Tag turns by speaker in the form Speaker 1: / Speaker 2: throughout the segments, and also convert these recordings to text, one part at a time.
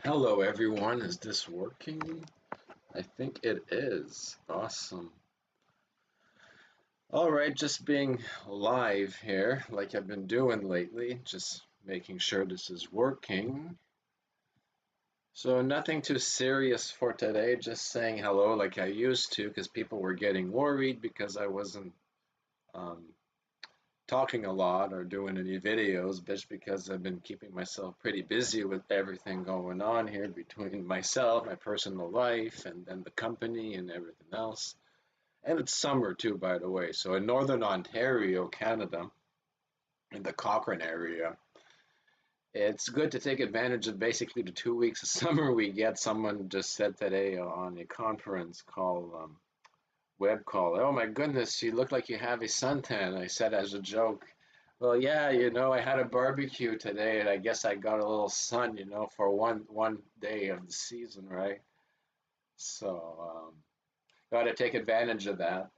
Speaker 1: Hello everyone, is this working? I think it is. Awesome. Alright, just being live here like I've been doing lately, just making sure this is working. So nothing too serious for today, just saying hello like I used to because people were getting worried because I wasn't um, talking a lot or doing any videos, just because I've been keeping myself pretty busy with everything going on here between myself, my personal life, and then the company and everything else. And it's summer too, by the way. So in northern Ontario, Canada, in the Cochrane area, it's good to take advantage of basically the 2 weeks of summer we get. Someone just said today on a conference call, web call, oh my goodness, you look like you have a suntan. I said as a joke, well, yeah, I had a barbecue today, and I guess I got a little sun, for one day of the season, right? So, got to take advantage of that.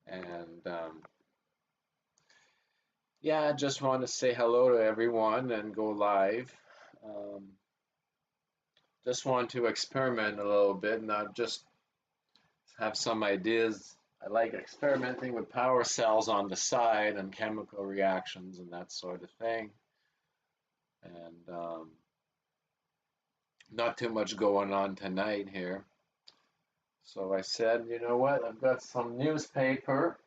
Speaker 1: And yeah, I just want to say hello to everyone and go live. Um, just want to experiment a little bit, not just have some ideas. I like experimenting with power cells on the side and chemical reactions and that sort of thing. And not too much going on tonight here. So I said, you know what? I've got some newspaper.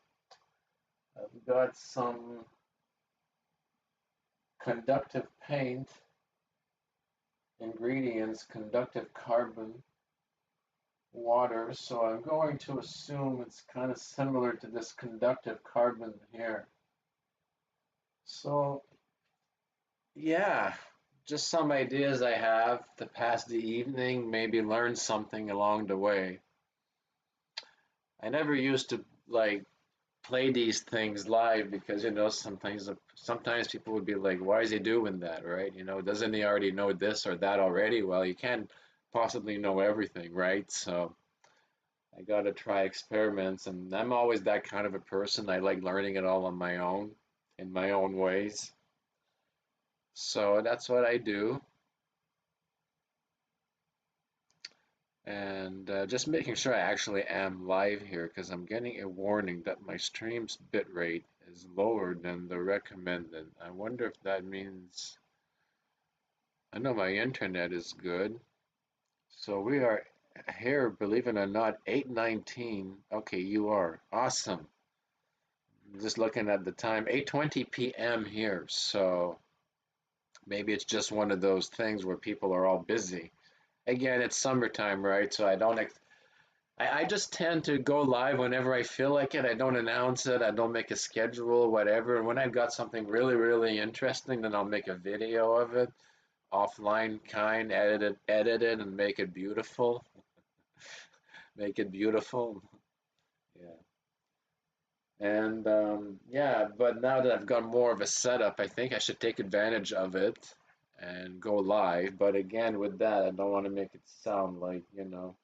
Speaker 1: I've got some conductive paint ingredients, conductive carbon, water. So I'm going to assume it's kind of similar to this conductive carbon here. So yeah, just some ideas I have to pass the evening, maybe learn something along the way. I never used to like play these things live because sometimes people would be like, why is he doing that, right? Doesn't he already know this or that already? Well, you can't possibly know everything, right? So I gotta try experiments, and I'm always that kind of a person. I like learning it all on my own, in my own ways. So that's what I do. And just making sure I actually am live here because I'm getting a warning that my stream's bitrate is lower than the recommended. I wonder if that means, I know my internet is good. So we are here, believe it or not, 8:19. Okay, you are. Awesome. Just looking at the time, 8:20 p.m. here. So maybe it's just one of those things where people are all busy. Again, it's summertime, right? So I just tend to go live whenever I feel like it. I don't announce it. I don't make a schedule, whatever. And when I've got something really, really interesting, then I'll make a video of it, offline kind, edit it, and make it beautiful. Make it beautiful. Yeah. And yeah, but now that I've got more of a setup, I think I should take advantage of it and go live. But again, with that, I don't want to make it sound like, Um,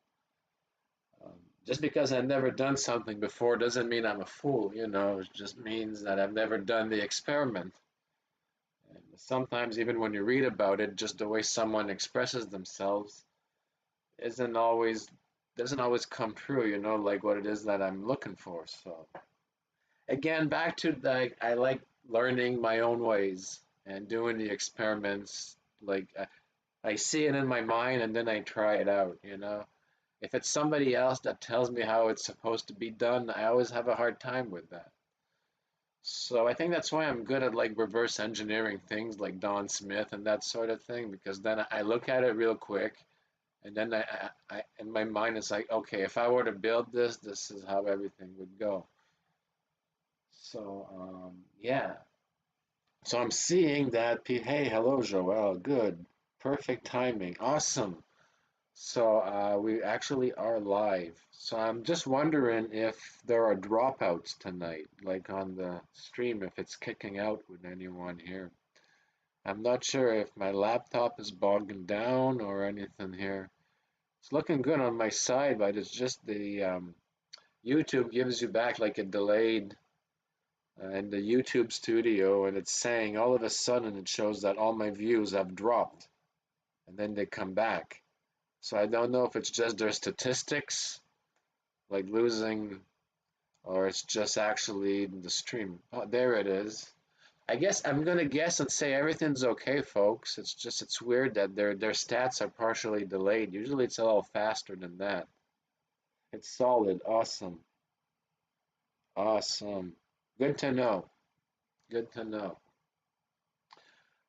Speaker 1: just because I've never done something before doesn't mean I'm a fool, It just means that I've never done the experiment. And sometimes, even when you read about it, just the way someone expresses themselves isn't always doesn't always come true, like what it is that I'm looking for. So again, back to I like learning my own ways and doing the experiments. Like I see it in my mind and then I try it out. If it's somebody else that tells me how it's supposed to be done, I always have a hard time with that. So I think that's why I'm good at like reverse engineering things like Don Smith and that sort of thing, because then I look at it real quick and then I in my mind it's like, okay, if I were to build this, this is how everything would go. So yeah. So I'm seeing that, hey, hello, Joel, good, perfect timing, awesome. So we actually are live. So I'm just wondering if there are dropouts tonight, like on the stream, if it's kicking out with anyone here. I'm not sure if my laptop is bogging down or anything here. It's looking good on my side, but it's just the YouTube gives you back like a delayed in the YouTube studio, and it's saying all of a sudden it shows that all my views have dropped. and then they come back. So I don't know if it's just their statistics, like losing, or it's just actually the stream. Oh, there it is. I guess I'm gonna guess and say everything's okay, folks. It's just it's weird that their stats are partially delayed. Usually it's a little faster than that. It's solid. Awesome. Awesome. Good to know. Good to know.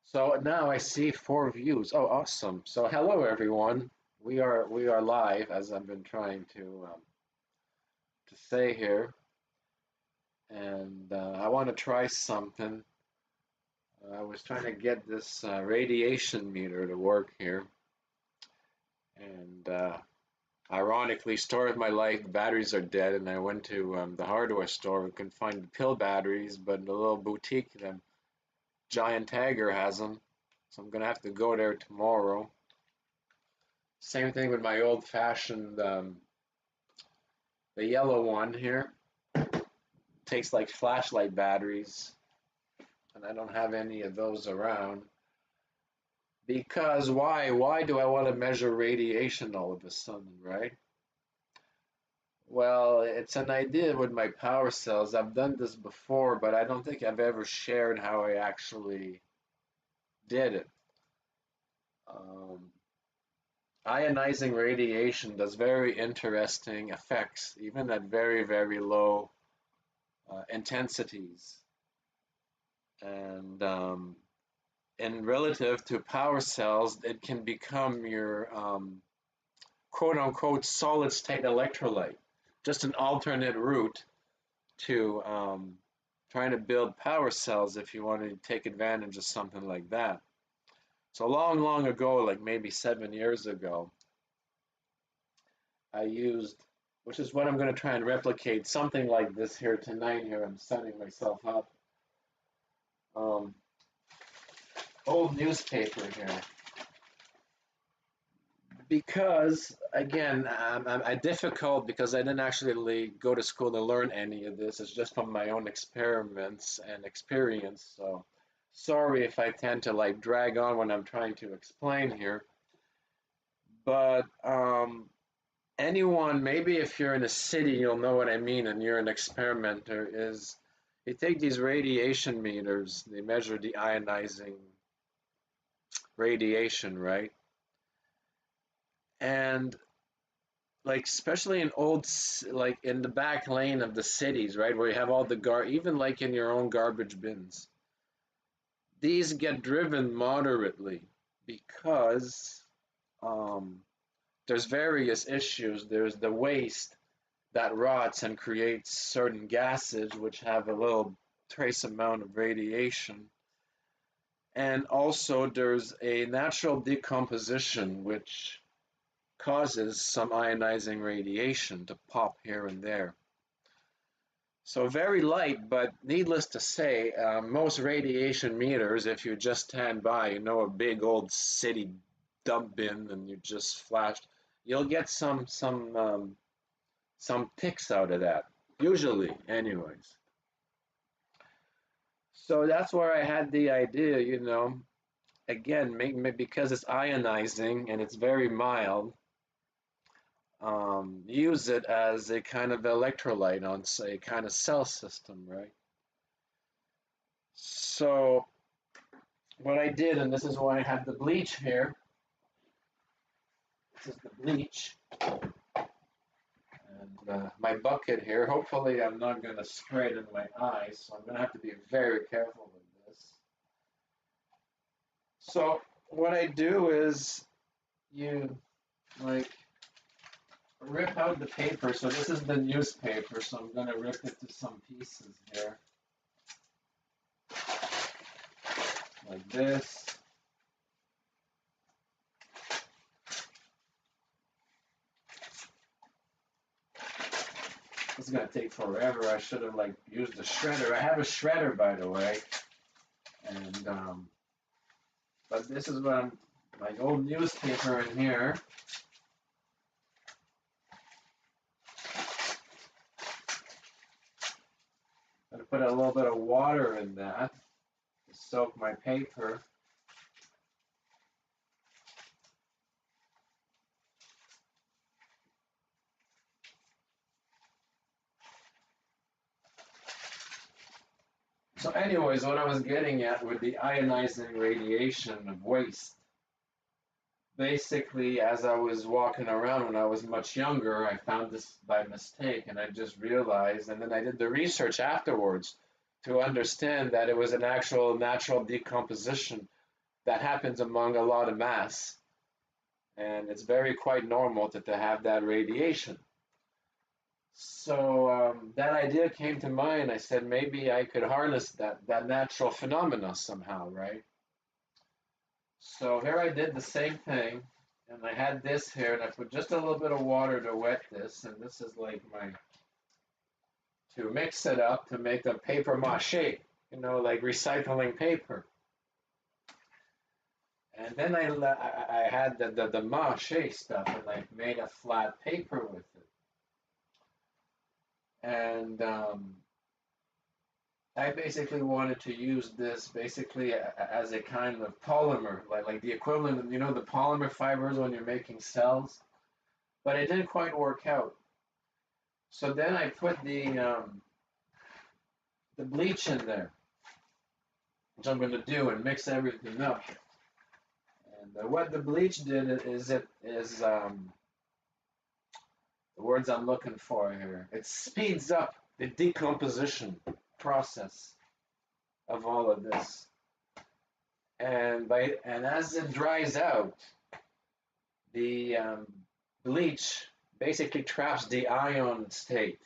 Speaker 1: So now I see 4 views. Oh, awesome. So hello everyone. We are live as I've been trying to say here, and I want to try something. I was trying to get this radiation meter to work here, and ironically, story of my life, the batteries are dead, and I went to the hardware store and couldn't find the pill batteries, but the little boutique, the Giant Tiger has them, so I'm gonna have to go there tomorrow. Same thing with my old-fashioned, the yellow one here. Takes like flashlight batteries, and I don't have any of those around. Because why? Why do I want to measure radiation all of a sudden, right? Well, it's an idea with my power cells. I've done this before, but I don't think I've ever shared how I actually did it. Um, Ionizing radiation does very interesting effects, even at very, very low intensities. And in relative to power cells, it can become your quote unquote solid state electrolyte, just an alternate route to trying to build power cells if you want to take advantage of something like that. So long, long ago, like maybe 7 years ago, I used, which is what I'm going to try and replicate, something like this here tonight. Here, I'm setting myself up. Um, Old newspaper here. Because again, I'm difficult because I didn't actually go to school to learn any of this. It's just from my own experiments and experience. So sorry if I tend to like drag on when I'm trying to explain here. But anyone, maybe if you're in a city, you'll know what I mean, and you're an experimenter. Is you take these radiation meters, they measure the ionizing radiation, right? And like especially in like in the back lane of the cities, right, where you have all the even like in your own garbage bins, these get driven moderately because um, there's various issues. There's the waste that rots and creates certain gases which have a little trace amount of radiation, and also there's a natural decomposition which causes some ionizing radiation to pop here and there. So very light, but needless to say, most radiation meters, if you just stand by, a big old city dump bin, and you just flashed, you'll get some ticks out of that, usually, anyways. So that's where I had the idea, again, because it's ionizing and it's very mild, use it as a kind of electrolyte on, say, kind of cell system, right? So what I did, and this is why I have the bleach here. This is the bleach. And my bucket here. Hopefully I'm not going to spray it in my eyes, so I'm going to have to be very careful with this. So what I do is you like rip out the paper. So this is the newspaper, so I'm going to rip it to some pieces here. Like this. This is gonna take forever. I should have like used a shredder. I have a shredder, by the way, and but this is what my old newspaper in here. I'm gonna put a little bit of water in that to soak my paper. So anyways, what I was getting at with the ionizing radiation of waste, basically as I was walking around when I was much younger, I found this by mistake and I just realized, and then I did the research afterwards to understand that it was an actual natural decomposition that happens among a lot of mass. And it's very quite normal to have that radiation. So that idea came to mind. I said maybe I could harness that natural phenomena somehow, right? So here I did the same thing, and I had this here, and I put just a little bit of water to wet this, and this is like my to mix it up to make a paper mache, like recycling paper. And then I had the mache stuff, and I made a flat paper with it. And I basically wanted to use this basically as a kind of polymer, like the equivalent of, the polymer fibers when you're making cells. But it didn't quite work out. So then I put the bleach in there, which I'm going to do and mix everything up. And what the bleach did is the words I'm looking for here. It speeds up the decomposition process of all of this. And as it dries out, the bleach basically traps the ion state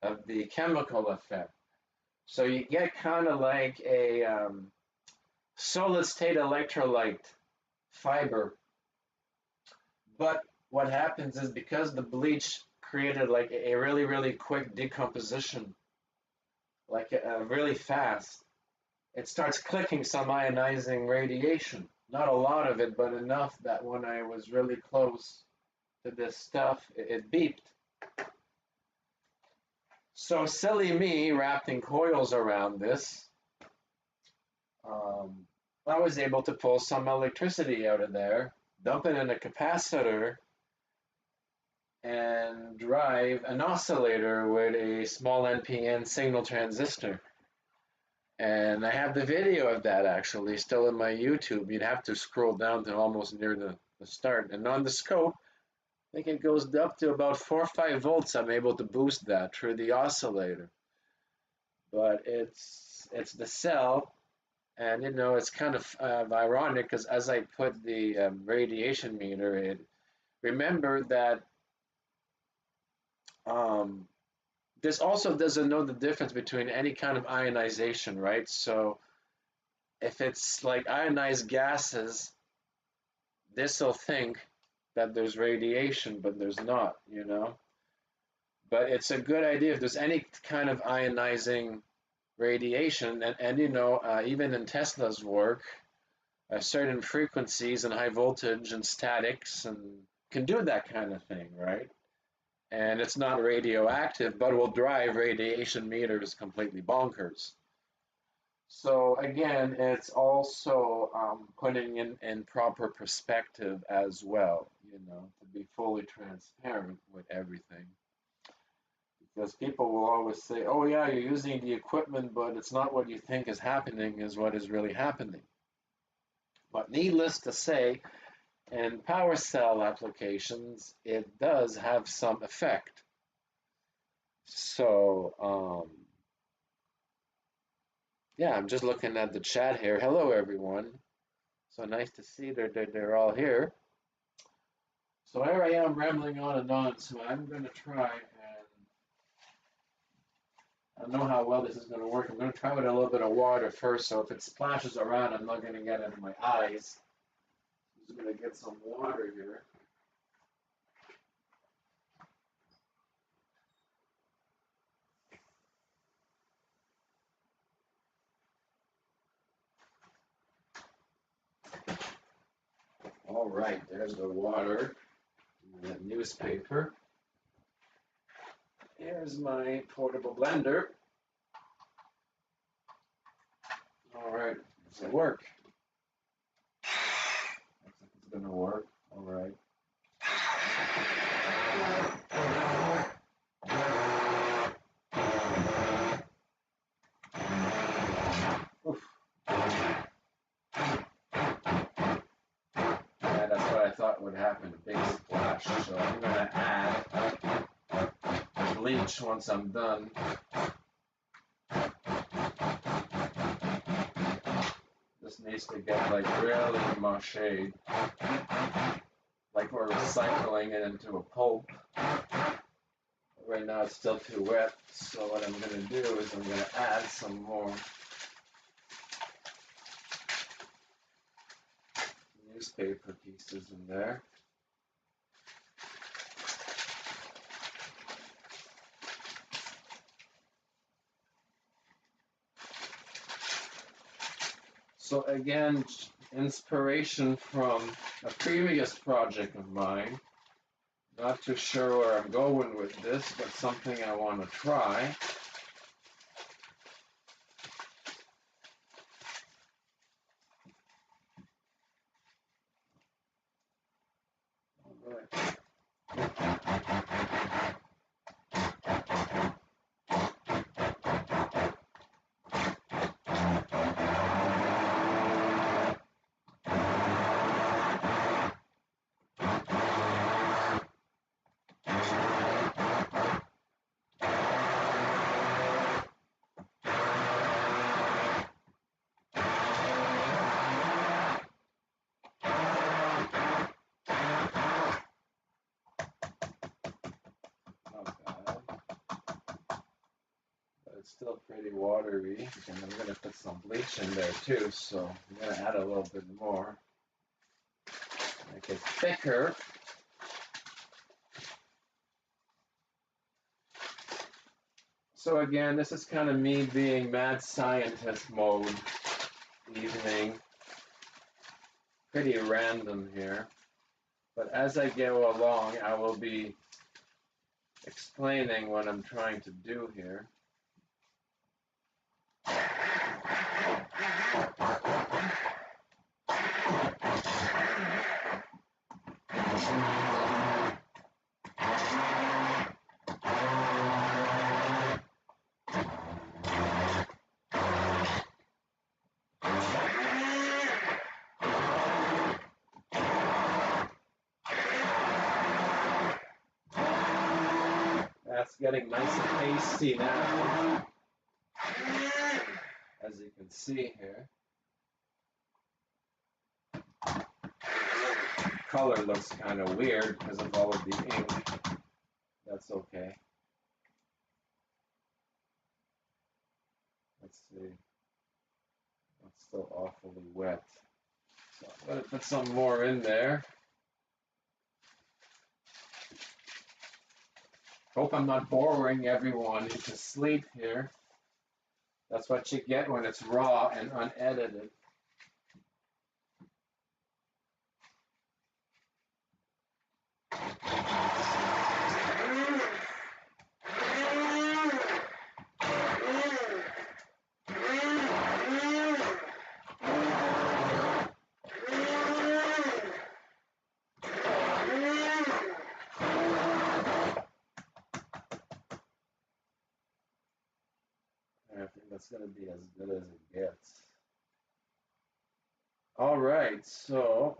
Speaker 1: of the chemical effect. So you get kind of like a solid state electrolyte fiber. But what happens is because the bleach created like a really, really quick decomposition, like really fast, it starts clicking some ionizing radiation. Not a lot of it, but enough that when I was really close to this stuff, it beeped. So silly me, wrapped in coils around this, I was able to pull some electricity out of there, dump it in a capacitor, and drive an oscillator with a small NPN signal transistor. And I have the video of that actually still in my YouTube. You'd have to scroll down to almost near the start. And on the scope, I think it goes up to about 4 or 5 volts. I'm able to boost that through the oscillator. But it's the cell, and it's kind of ironic because as I put the radiation meter, remember that this also doesn't know the difference between any kind of ionization, right? So if it's like ionized gases, this will think that there's radiation, but there's not. But it's a good idea if there's any kind of ionizing radiation, and even in Tesla's work, certain frequencies and high voltage and statics and can do that kind of thing, right? And it's not radioactive, but will drive radiation meters completely bonkers. So again, it's also putting in proper perspective as well, to be fully transparent with everything. Because people will always say, oh yeah, you're using the equipment, but it's not what you think is happening is what is really happening. But needless to say, in power cell applications, it does have some effect. So, yeah, I'm just looking at the chat here. Hello, everyone. So nice to see they're all here. So here I am rambling on and on. So I'm going to try, and I don't know how well this is going to work. I'm going to try with a little bit of water first. So if it splashes around, I'm not going to get it in my eyes. I'm just going to get some water here. All right, there's the water, and the newspaper. Here's my portable blender. All right, does it work? Looks like it's gonna work. All right. thought would happen, a big splash. So I'm going to add bleach once I'm done. This needs to get like really macheed, like we're recycling it into a pulp. Right now it's still too wet, so what I'm going to do is I'm going to add some more newspaper pieces in there. So again, inspiration from a previous project of mine. Not too sure where I'm going with this, but something I want to try. All right. It's still pretty watery, and I'm going to put some bleach in there too, so I'm going to add a little bit more, make it thicker. So again, this is kind of me being mad scientist mode evening, pretty random here, but as I go along, I will be explaining what I'm trying to do here. That's getting nice and pasty now, as you can see here. Color looks kind of weird because of all of the ink. That's okay. Let's see. It's still awfully wet. So I'm going to put some more in there. Hope I'm not boring everyone into sleep here. That's what you get when it's raw and unedited. I think that's going to be as good as it gets. All right, so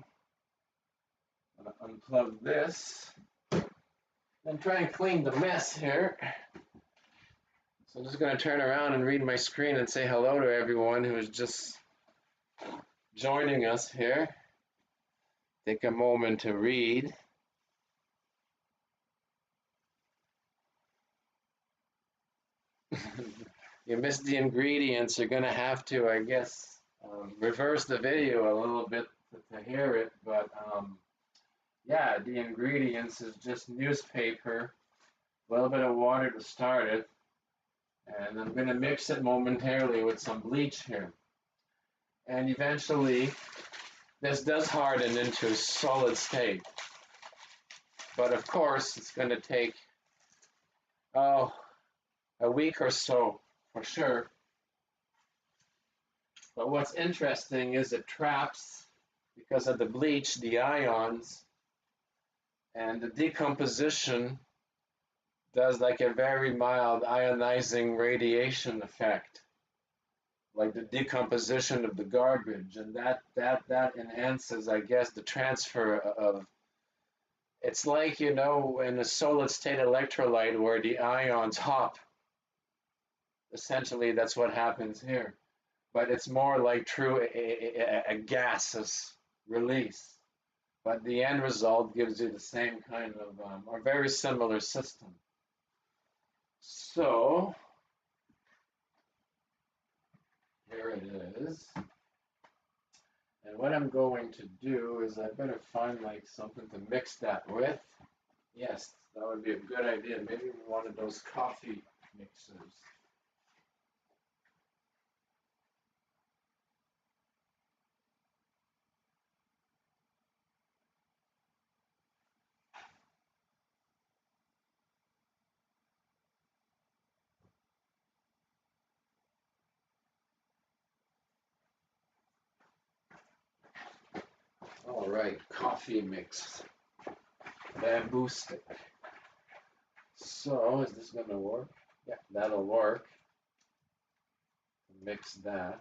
Speaker 1: I'm going to unplug this and try and clean the mess here. So I'm just going to turn around and read my screen and say hello to everyone who is just joining us here. Take a moment to read. You missed the ingredients. You're going to have to, I guess, reverse the video a little bit to hear it. But yeah, the ingredients is just newspaper, a little bit of water to start it, and I'm going to mix it momentarily with some bleach here. And eventually, this does harden into a solid state. But of course, it's going to take, a week or so, for sure. But what's interesting is it traps, because of the bleach, the ions, and the decomposition does like a very mild ionizing radiation effect. like the decomposition of the garbage, and that enhances, I guess, the transfer of. It's like, in a solid state electrolyte where the ions hop. Essentially, that's what happens here. But it's more like through a gaseous release. But the end result gives you the same kind of, or very similar system. So, here it is. And what I'm going to do is I better find like something to mix that with. Yes, that would be a good idea. Maybe one of those coffee mixers. All right, coffee mix, bamboo stick. So, is this gonna work? Yeah, that'll work. Mix that.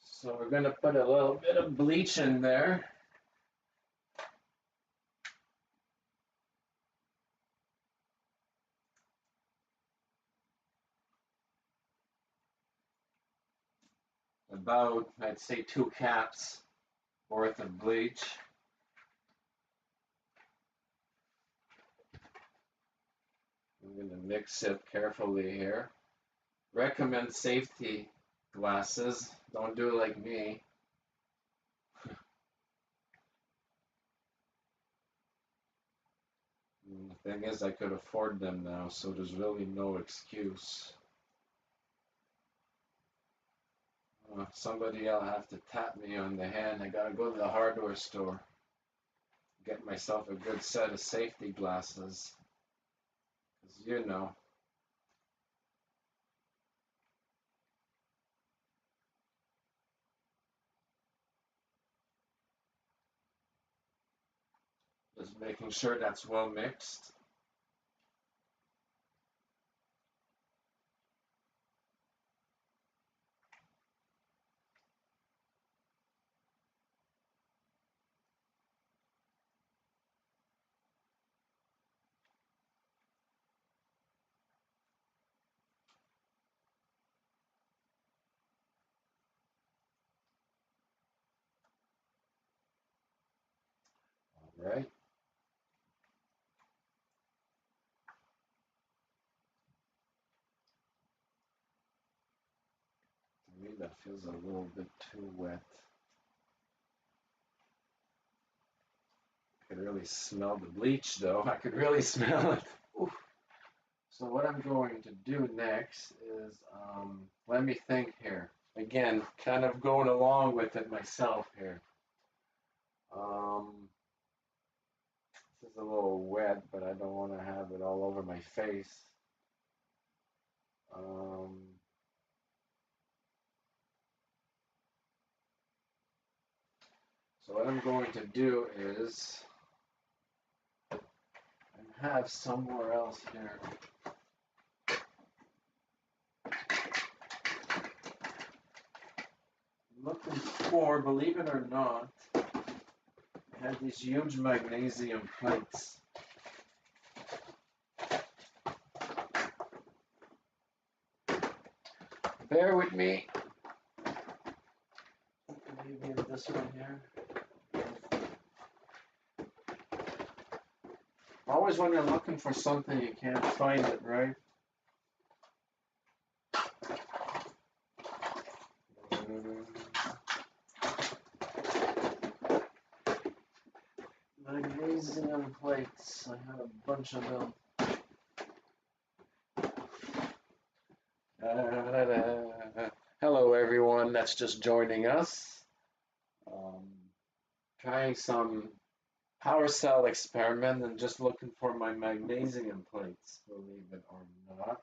Speaker 1: So we're gonna put a little bit of bleach in there. About, I'd say, 2 caps worth of bleach. I'm gonna mix it carefully here. Recommend safety glasses. Don't do like me. And the thing is, I could afford them now, so there's really no excuse. Somebody'll have to tap me on the hand. I gotta go to the hardware store, get myself a good set of safety glasses. Because, just making sure that's well mixed. All right. To me, that feels a little bit too wet. I could really smell the bleach, though. I could really smell it. Oof. So what I'm going to do next is, let me think here. Again, kind of going along with it myself here. Um, this is a little wet, but I don't want to have it all over my face. Um, so what I'm going to do is, I have somewhere else here. I'm looking for, believe it or not, I have these huge magnesium plates. Bear with me. Maybe this one here. Always when you're looking for something, you can't find it, right? Magnesium plates. I had a bunch of them. Hello, everyone that's just joining us. Um, Trying some power cell experiment and just looking for my magnesium plates, believe it or not,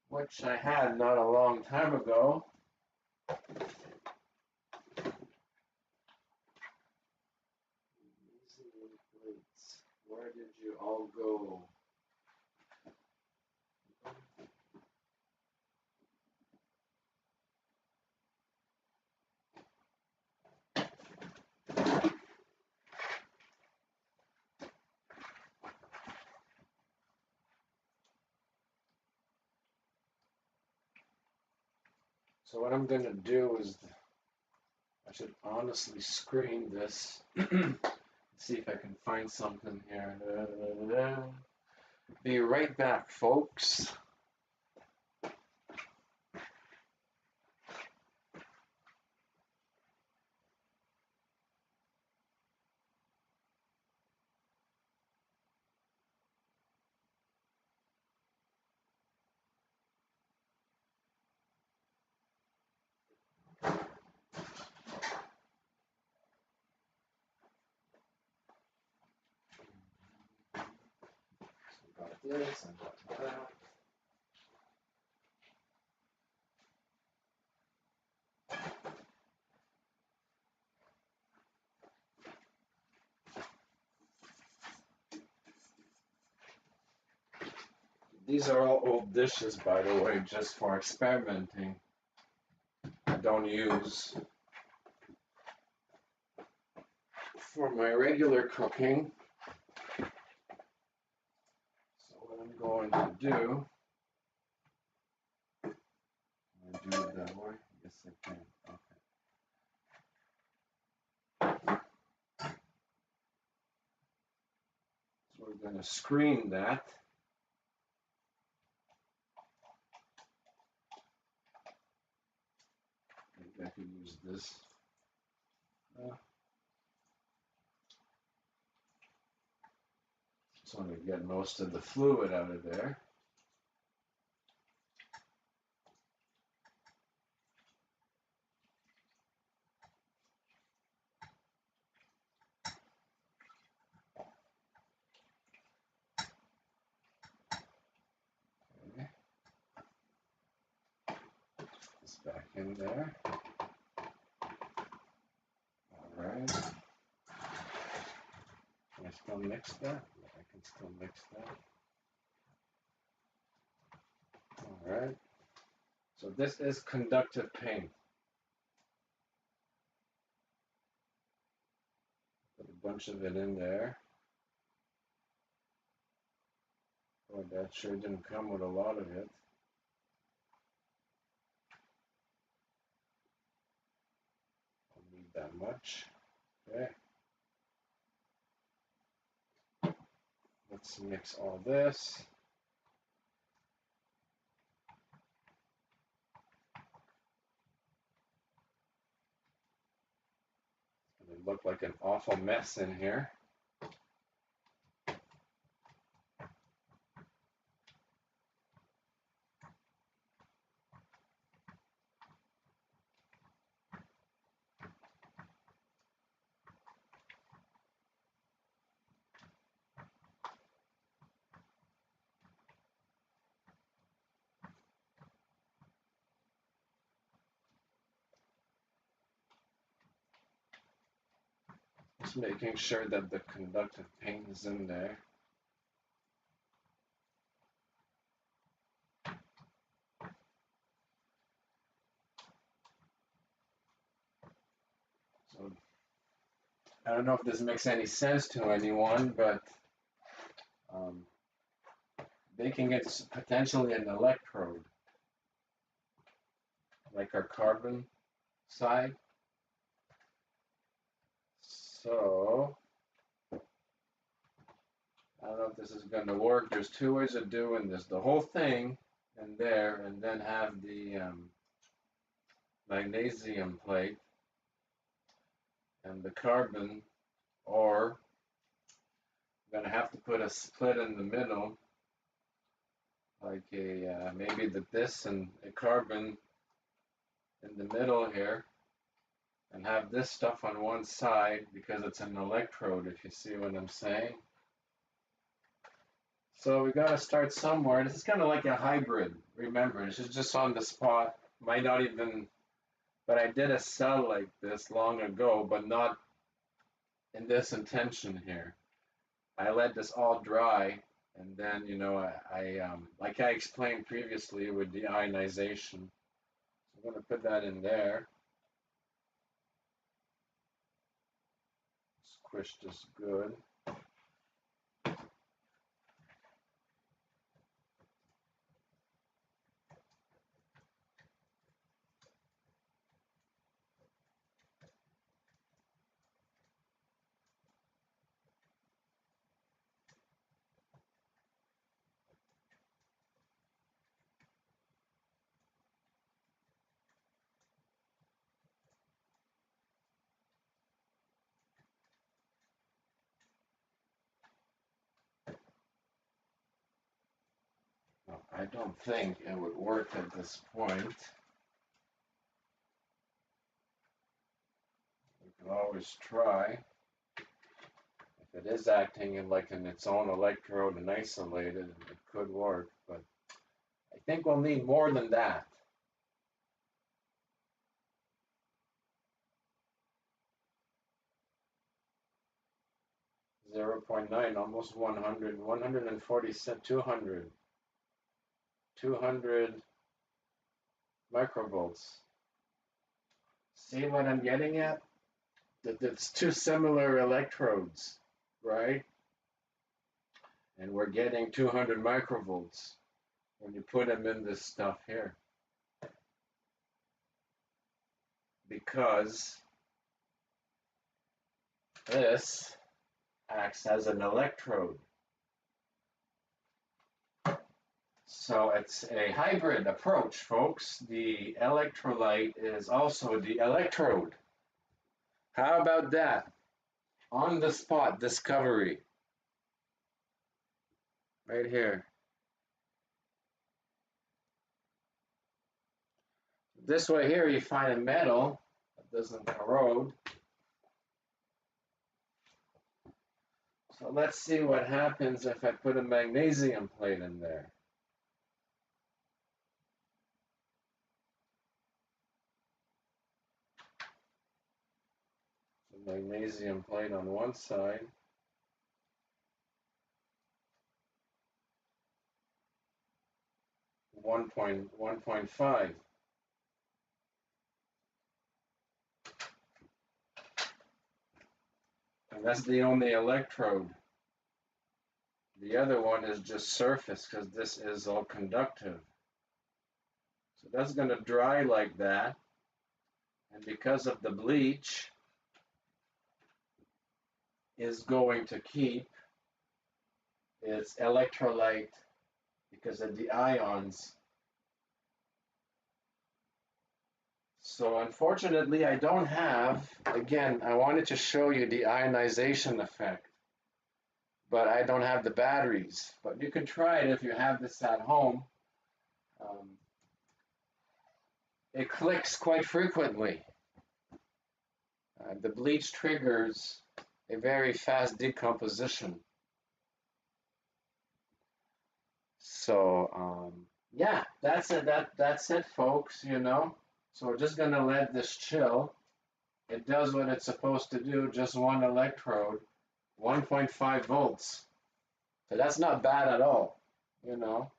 Speaker 1: which I had not a long time ago. Magnesium plates, where did you all go? So what I'm gonna do is, I should honestly screen this. See if I can find something here. Be right back, folks. So got this and got that. These are all old dishes, by the way, just for experimenting. I don't use for my regular cooking. So what I'm going to do, can I do it that way? Yes, I can. Okay. So we're going to screen that. Maybe I could use this. Just want to get most of the fluid out of there. Okay. This back in there. All right. Can I still mix that? Yeah, I can still mix that. All right. So this is conductive paint. Put a bunch of it in there. Boy, that sure didn't come with a lot of it. Don't need that much. Okay. Let's mix all this. It's gonna look like an awful mess in here. Just making sure that the conductive paint is in there. So I don't know if this makes any sense to anyone, but baking it's potentially an electrode, like our carbon side. So I don't know if this is going to work. There's two ways of doing this. The whole thing in there, and then have the magnesium plate and the carbon, or I'm going to have to put a split in the middle, like a maybe this and a carbon in the middle here, and have this stuff on one side because it's an electrode, if you see what I'm saying. So we got to start somewhere. This is kind of like a hybrid. Remember, this is just on the spot. Might not even, but I did a cell like this long ago, but not in this intention here. I let this all dry, and then, you know, like I explained previously with deionization. So I'm going to put that in there. Squish this good. I don't think it would work at this point. We can always try. If it is acting in its own electrode and isolated, it could work, but I think we'll need more than that. 0.9, almost 100, 140, 200, 200 microvolts. See what I'm getting at? That it's two similar electrodes, right? And we're getting 200 microvolts when you put them in this stuff here. Because this acts as an electrode. So it's a hybrid approach, folks. The electrolyte is also the electrode. How about that? On the spot discovery. Right here. This way here you find a metal that doesn't corrode. So let's see what happens if I put a magnesium plate in there. The magnesium plate on one side. One point five. And that's the only electrode. The other one is just surface because this is all conductive. So that's going to dry like that. And because of the bleach, is going to keep its electrolyte because of the ions. So unfortunately, I don't have, again, I wanted to show you the ionization effect, but I don't have the batteries. But you can try it if you have this at home. It clicks quite frequently. The bleach triggers a very fast decomposition. So yeah, that's it. That's it, folks. You know. So we're just gonna let this chill. It does what it's supposed to do. Just one electrode, 1.5 volts. So that's not bad at all. You know.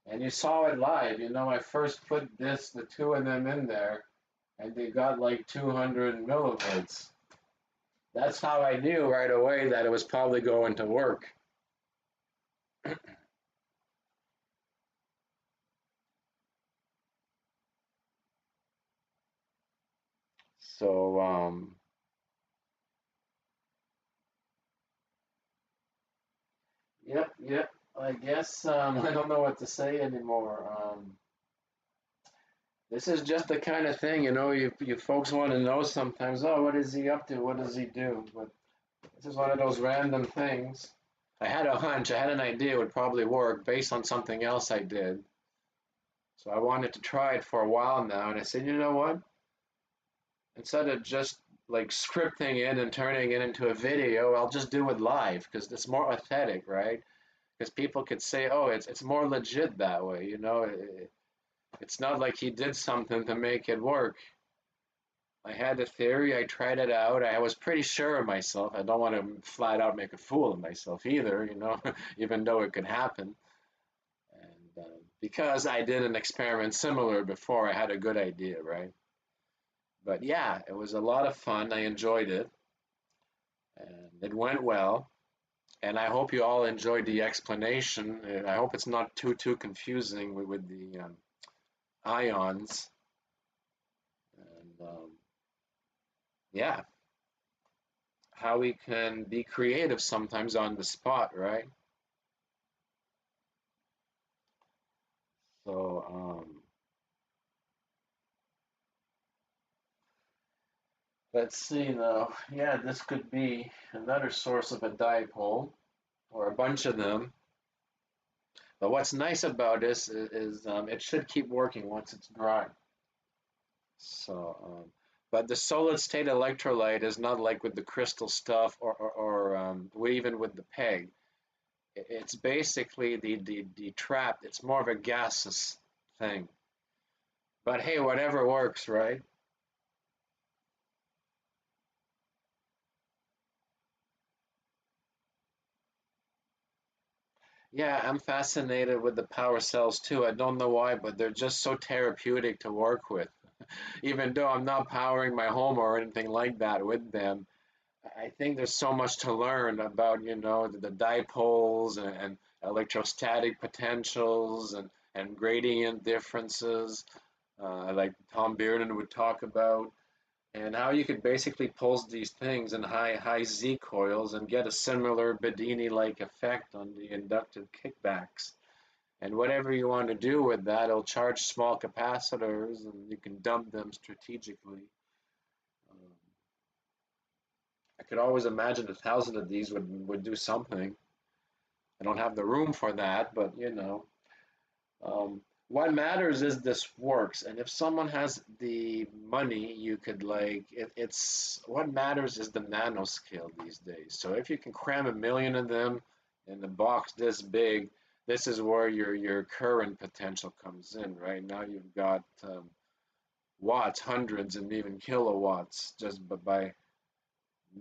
Speaker 1: And you saw it live. You know, I first put the two of them in there, and they got like 200 millivolts. That's how I knew right away that it was probably going to work. So, yep. I guess I don't know what to say anymore. This is just the kind of thing, you know, you folks want to know sometimes, oh, what is he up to? What does he do? But this is one of those random things. I had a hunch, I had an idea it would probably work based on something else I did. So I wanted to try it for a while now, and I said, you know what? Instead of just like scripting it and turning it into a video, I'll just do it live because it's more authentic, right? Because people could say, oh, it's more legit that way, you know? It's not like he did something to make it work. I had a theory, I tried it out, I was pretty sure of myself. I don't want to flat out make a fool of myself either, you know, even though it could happen. And because I did an experiment similar before, I had a good idea, right? But yeah, it was a lot of fun. I enjoyed it, and it went well. And I hope you all enjoyed the explanation. I hope it's not too confusing with the ions. And yeah, how we can be creative sometimes on the spot, right? So let's see now. Yeah, this could be another source of a dipole, or a bunch of them. But what's nice about this is it should keep working once it's dry. So, but the solid state electrolyte is not like with the crystal stuff or even with the PEG. It's basically the trap. It's more of a gaseous thing. But hey, whatever works, right? Yeah, I'm fascinated with the power cells too. I don't know why, but they're just so therapeutic to work with. Even though I'm not powering my home or anything like that with them, I think there's so much to learn about, the dipoles and electrostatic potentials and gradient differences, like Tom Bearden would talk about, and how you could basically pulse these things in high Z coils and get a similar Bedini-like effect on the inductive kickbacks. And whatever you want to do with that, it'll charge small capacitors and you can dump them strategically. Um, I could always imagine 1,000 of these would do something. I don't have the room for that, but what matters is this works. And if someone has the money, you could it's what matters is the nanoscale these days. So if you can cram 1 million of them in a box this big, this is where your current potential comes in. Right now, you've got watts, hundreds, and even kilowatts just by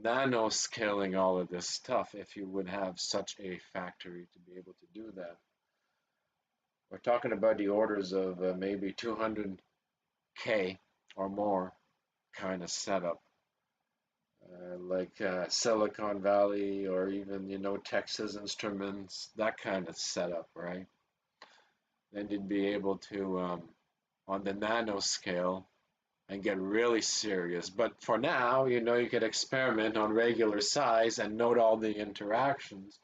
Speaker 1: nanoscaling all of this stuff. If you would have such a factory to be able to do that, we're talking about the orders of maybe 200K or more kind of setup, like Silicon Valley or even Texas Instruments, that kind of setup, right? Then you'd be able to on the nanoscale and get really serious. But for now, you could experiment on regular size and note all the interactions.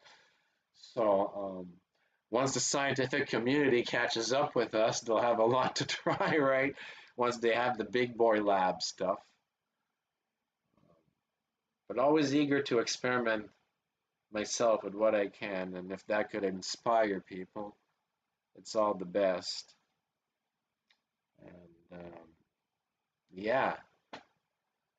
Speaker 1: So once the scientific community catches up with us, they'll have a lot to try, right? Once they have the big boy lab stuff. But always eager to experiment myself with what I can, and if that could inspire people, it's all the best. And yeah.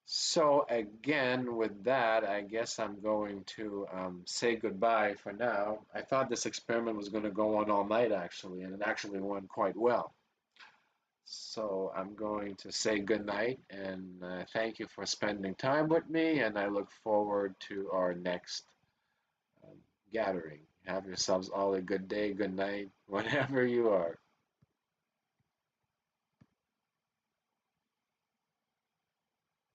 Speaker 1: So again, with that, I guess I'm going to say goodbye for now. I thought this experiment was going to go on all night, actually, and it actually went quite well. So I'm going to say good night and thank you for spending time with me, and I look forward to our next um, gathering. Have yourselves all a good day, good night, whenever you are.